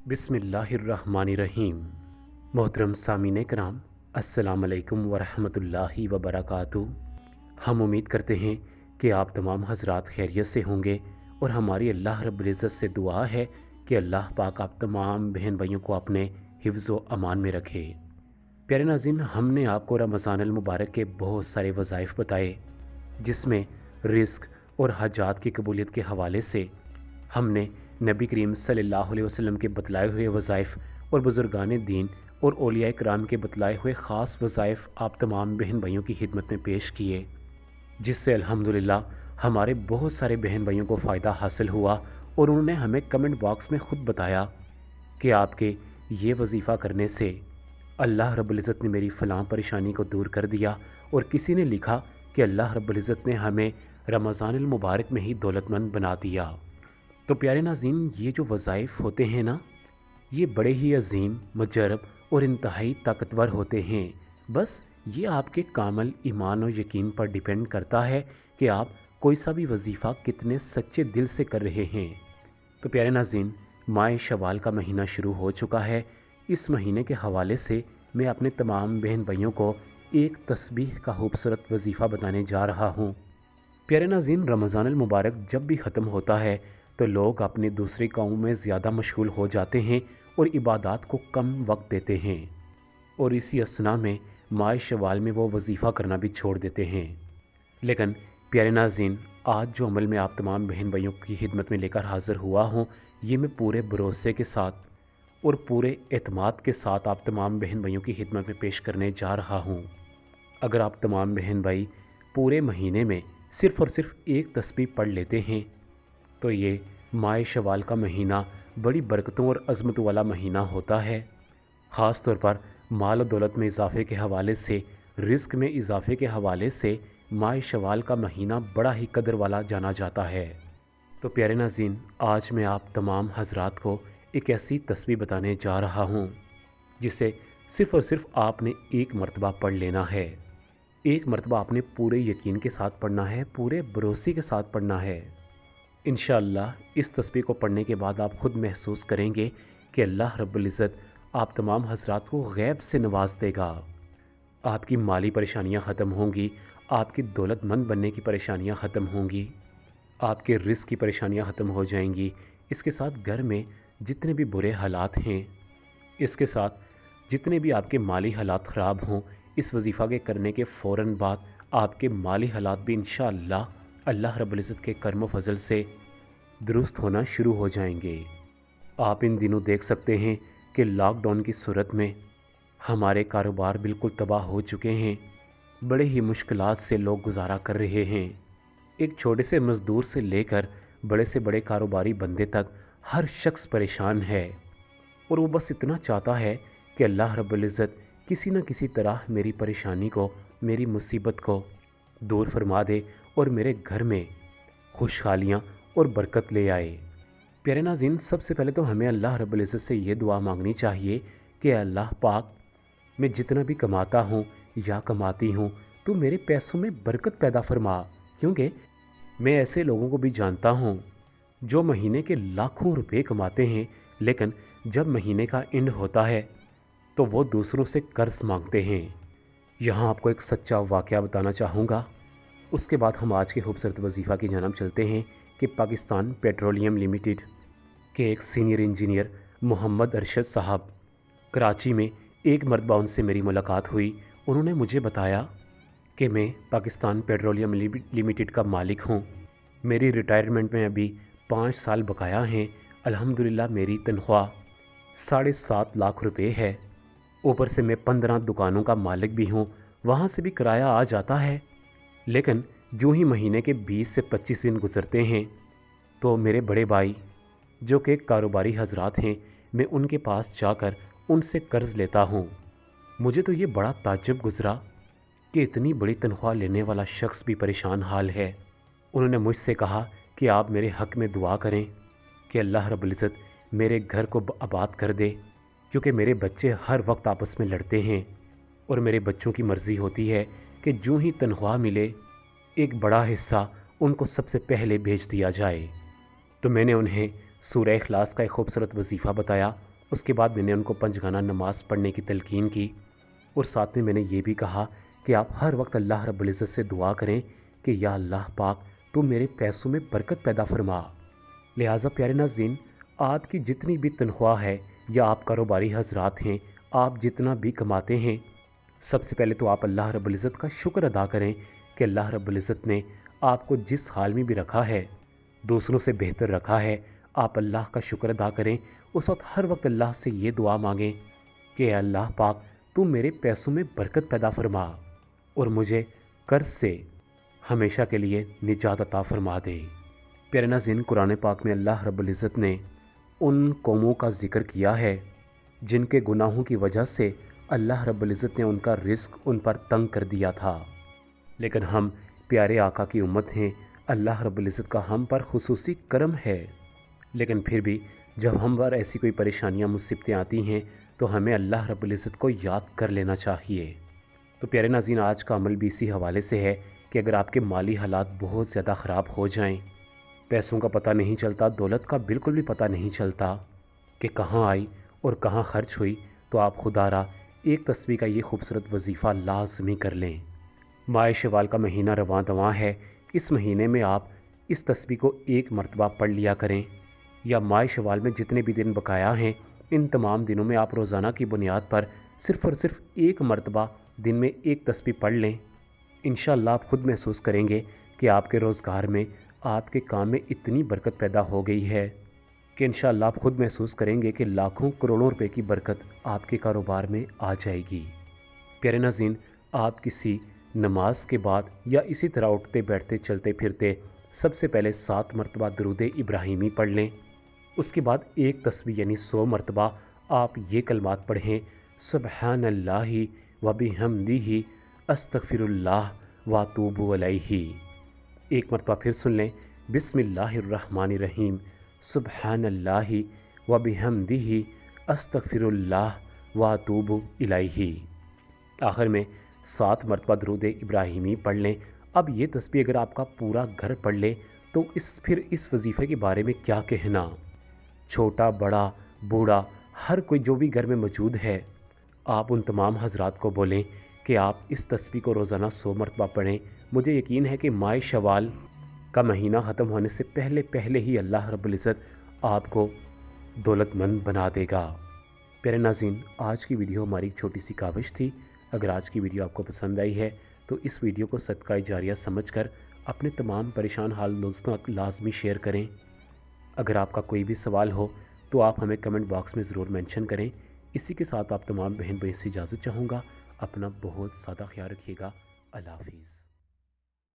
बिस्मिल्लाहिर्रहमानिर्रहीम। मोहतरम सामीन कराम, अस्सलाम वालेकुम वरहमतुल्लाहि वबरकातुहू। हम उम्मीद करते हैं कि आप तमाम हजरात खैरियत से होंगे और हमारी अल्लाह रब्बुल इज़्ज़त से दुआ है कि अल्लाह पाक आप तमाम बहन भाइयों को अपने हिफ्ज़ व अमान में रखे। प्यारे नाज़रीन, हमने आपको रमज़ान अल मुबारक के बहुत सारे वज़ाइफ बताए, जिसमें रिस्क और हजात की कबूलियत के हवाले से हमने नबी करीम सल्लल्लाहु अलैहि वसल्लम के बतलाए हुए वज़ाइफ और बुज़ुर्गान दीन और औलिया कराम के बतलाए हुए ख़ास वज़ाइफ आप तमाम बहन भाइयों की खिदमत में पेश किए, जिससे अल्हम्दुलिल्लाह हमारे बहुत सारे बहन भाइयों को फ़ायदा हासिल हुआ और उन्होंने हमें कमेंट बॉक्स में ख़ुद बताया कि आपके ये वजीफ़ा करने से अल्लाह रब्बुल इज़्ज़त ने मेरी फ़लाँ परेशानी को दूर कर दिया। और किसी ने लिखा कि अल्लाह रब्बुल इज़्ज़त ने हमें रमज़ान अल मुबारक में ही दौलतमंद बना दिया। तो प्यारे नाज़रीन, ये जो वज़ाइफ होते हैं ना, ये बड़े ही अजीम, मुजरब और इंतहाई ताकतवर होते हैं। बस ये आपके कामल ईमान और यकीन पर डिपेंड करता है कि आप कोई सा भी वजीफ़ा कितने सच्चे दिल से कर रहे हैं। तो प्यारे नाज़रीन, माह शवाल का महीना शुरू हो चुका है। इस महीने के हवाले से मैं अपने तमाम बहन भाइयों को एक तस्बीह का खूबसूरत वजीफ़ा बताने जा रहा हूँ। प्यारे नाज़रीन, रमज़ान अल मुबारक जब भी ख़त्म होता है तो लोग अपने दूसरे कामों में ज़्यादा मशगूल हो जाते हैं और इबादत को कम वक्त देते हैं, और इसी असना में माह शवाल में वो वजीफ़ा करना भी छोड़ देते हैं। लेकिन प्यारे नाज़रीन, आज जो अमल मैं आप तमाम बहन भाइयों की खिदमत में लेकर हाज़िर हुआ हूँ, ये मैं पूरे भरोसे के साथ और पूरे एतमाद के साथ आप तमाम बहन भाइयों की खिदमत में पेश करने जा रहा हूँ। अगर आप तमाम बहन भाई पूरे महीने में सिर्फ़ और सिर्फ एक तस्बीह पढ़ लेते हैं तो ये माह शवाल का महीना बड़ी बरकतों और अज़मतों वाला महीना होता है। ख़ास तौर पर माल और दौलत में इजाफ़े के हवाले से, रिस्क में इजाफ़े के हवाले से माह शवाल का महीना बड़ा ही कदर वाला जाना जाता है। तो प्यारे नाज़रीन, आज मैं आप तमाम हजरात को एक ऐसी तस्बीह बताने जा रहा हूँ जिसे सिर्फ़ और सिर्फ आपने एक मरतबा पढ़ लेना है। एक मरतबा आपने पूरे यकीन के साथ पढ़ना है, पूरे भरोसे के साथ पढ़ना है। इंशाअल्लाह इस तस्बीह को पढ़ने के बाद आप ख़ुद महसूस करेंगे कि अल्लाह रब्बुल इज़्ज़त आप तमाम हजरात को गैब से नवाज देगा। आपकी माली परेशानियां ख़त्म होंगी, आपकी दौलतमंद बनने की परेशानियां ख़त्म होंगी, आपके रिस्क की परेशानियां ख़त्म हो जाएंगी। इसके साथ घर में जितने भी बुरे हालात हैं, इसके साथ जितने भी आपके माली हालात ख़राब हों, इस वजीफ़ा के करने के फ़ौरन बाद आपके माली हालात भी इंशाअल्लाह अल्लाह रब्बुल इज़्ज़त के करम फजल से दुरुस्त होना शुरू हो जाएंगे। आप इन दिनों देख सकते हैं कि लॉकडाउन की सूरत में हमारे कारोबार बिल्कुल तबाह हो चुके हैं। बड़े ही मुश्किलात से लोग गुजारा कर रहे हैं। एक छोटे से मज़दूर से लेकर बड़े से बड़े कारोबारी बंदे तक हर शख्स परेशान है, और वो बस इतना चाहता है कि अल्लाह रब्बुल इज़्ज़त किसी न किसी तरह मेरी परेशानी को, मेरी मुसीबत को दूर फरमा दे और मेरे घर में खुशहालियाँ और बरकत ले आए। प्यारे नाज़रीन, सबसे पहले तो हमें अल्लाह रब्बुल इज़्ज़त से ये दुआ मांगनी चाहिए कि अल्लाह पाक, मैं जितना भी कमाता हूँ या कमाती हूँ, तो मेरे पैसों में बरकत पैदा फरमा। क्योंकि मैं ऐसे लोगों को भी जानता हूँ जो महीने के लाखों रुपए कमाते हैं, लेकिन जब महीने का एंड होता है तो वो दूसरों से कर्ज मांगते हैं। यहाँ आपको एक सच्चा वाक़या बताना चाहूँगा, उसके बाद हम आज के खूबसूरत वजीफ़ा की जानब चलते हैं कि पाकिस्तान पेट्रोलियम लिमिटेड के एक सीनियर इंजीनियर मोहम्मद अरशद साहब, कराची में एक मरतबा उनसे मेरी मुलाकात हुई। उन्होंने मुझे बताया कि मैं पाकिस्तान पेट्रोलियम लिमिटेड का मालिक हूँ। मेरी रिटायरमेंट में अभी 5 साल बकाया हैं। अल्हम्दुलिल्लाह मेरी तनख्वाह 7.5 लाख रुपए है। ऊपर से मैं 15 दुकानों का मालिक भी हूँ, वहाँ से भी किराया आ जाता है। लेकिन जो ही महीने के 20 से 25 दिन गुजरते हैं तो मेरे बड़े भाई जो कि कारोबारी हजरात हैं, मैं उनके पास जाकर उनसे कर्ज़ लेता हूँ। मुझे तो ये बड़ा ताज्जुब गुज़रा कि इतनी बड़ी तनख्वाह लेने वाला शख्स भी परेशान हाल है। उन्होंने मुझसे कहा कि आप मेरे हक़ में दुआ करें कि अल्लाह रब्बुल इज़्ज़त मेरे घर को आबाद कर दे, क्योंकि मेरे बच्चे हर वक्त आपस में लड़ते हैं और मेरे बच्चों की मर्ज़ी होती है कि जो ही तनख्वाह मिले एक बड़ा हिस्सा उनको सबसे पहले भेज दिया जाए। तो मैंने उन्हें सूरह इखलास का एक खूबसूरत वजीफ़ा बताया اس کے بعد میں نے ان کو 5 گانا نماز پڑھنے کی تلقین کی، اور ساتھ میں نے یہ بھی کہا کہ آپ ہر وقت اللہ رب العزت سے دعا کریں کہ یا اللہ پاک تو میرے پیسوں میں برکت پیدا فرما۔ لہٰذا پیارے ناظرین، آپ کی جتنی بھی تنخواہ ہے یا آپ کاروباری حضرات ہیں، آپ جتنا بھی کماتے ہیں، سب سے پہلے تو آپ اللہ رب العزت کا شکر ادا کریں کہ اللہ رب العزت نے آپ کو جس حال میں بھی رکھا ہے، دوسروں سے بہتر رکھا ہے۔ آپ اللہ کا شکر ادا کریں، اس وقت ہر وقت اللہ سے یہ دعا مانگیں کہ اے اللہ پاک تو میرے پیسوں میں برکت پیدا فرما اور مجھے قرض سے ہمیشہ کے لیے نجات عطا فرما دے۔ پیارے ناظرین، قرآن پاک میں اللہ رب العزت نے ان قوموں کا ذکر کیا ہے جن کے گناہوں کی وجہ سے اللہ رب العزت نے ان کا رزق ان پر تنگ کر دیا تھا، لیکن ہم پیارے آقا کی امت ہیں، اللہ رب العزت کا ہم پر خصوصی کرم ہے، لیکن پھر بھی جب ہم پر ایسی کوئی پریشانیاں مصیبتیں آتی ہیں تو ہمیں اللہ رب العزت کو یاد کر لینا چاہیے۔ تو پیارے ناظرین، آج کا عمل بھی اسی حوالے سے ہے کہ اگر آپ کے مالی حالات بہت زیادہ خراب ہو جائیں، پیسوں کا پتہ نہیں چلتا، دولت کا بالکل بھی پتہ نہیں چلتا کہ کہاں آئی اور کہاں خرچ ہوئی، تو آپ خدا را ایک تسبیح کا یہ خوبصورت وظیفہ لازمی کر لیں۔ ماہ شوال کا مہینہ رواں دواں ہے، اس مہینے میں آپ اس تسبیح کو 1 مرتبہ پڑھ لیا کریں، یا ماہ شوال میں جتنے بھی دن بقایا ہیں ان تمام دنوں میں آپ روزانہ کی بنیاد پر صرف اور صرف 1 مرتبہ دن میں 1 تسبیح پڑھ لیں۔ انشاءاللہ آپ خود محسوس کریں گے کہ آپ کے روزگار میں، آپ کے کام میں اتنی برکت پیدا ہو گئی ہے کہ انشاءاللہ آپ خود محسوس کریں گے کہ لاکھوں کروڑوں روپے کی برکت آپ کے کاروبار میں آ جائے گی۔ پیارے ناظرین، آپ کسی نماز کے بعد یا اسی طرح اٹھتے بیٹھتے چلتے پھرتے سب سے پہلے 7 مرتبہ درود ابراہیمی پڑھ لیں۔ اس کے بعد 1 تسبیح یعنی 100 مرتبہ آپ یہ کلمات پڑھیں: سبحان اللہ و بحمدہ استغفر اللہ و اتوب الیہ۔ 1 مرتبہ پھر سن لیں: بسم اللہ الرحمن الرحیم، سبحان اللہ و بحمدہ استغفر اللہ و اتوب الیہ۔ آخر میں 7 مرتبہ درود ابراہیمی پڑھ لیں۔ اب یہ تسبیح اگر آپ کا پورا گھر پڑھ لے تو پھر اس وظیفے کے بارے میں کیا کہنا، چھوٹا بڑا بوڑھا ہر کوئی جو بھی گھر میں موجود ہے، آپ ان تمام حضرات کو بولیں کہ آپ اس تسبیح کو روزانہ 100 مرتبہ پڑھیں۔ مجھے یقین ہے کہ ماہ شوال کا مہینہ ختم ہونے سے پہلے ہی اللہ رب العزت آپ کو دولت مند بنا دے گا۔ پیارے ناظرین، آج کی ویڈیو ہماری ایک چھوٹی سی کاوش تھی۔ اگر آج کی ویڈیو آپ کو پسند آئی ہے تو اس ویڈیو کو صدقہ جاریہ سمجھ کر اپنے تمام پریشان حال دوستوں تک لازمی شیئر کریں۔ اگر آپ کا کوئی بھی سوال ہو تو آپ ہمیں کمنٹ باکس میں ضرور مینشن کریں۔ اسی کے ساتھ آپ تمام بہن بھائی سے اجازت چاہوں گا۔ اپنا بہت زیادہ خیال رکھیے گا۔ اللہ حافظ۔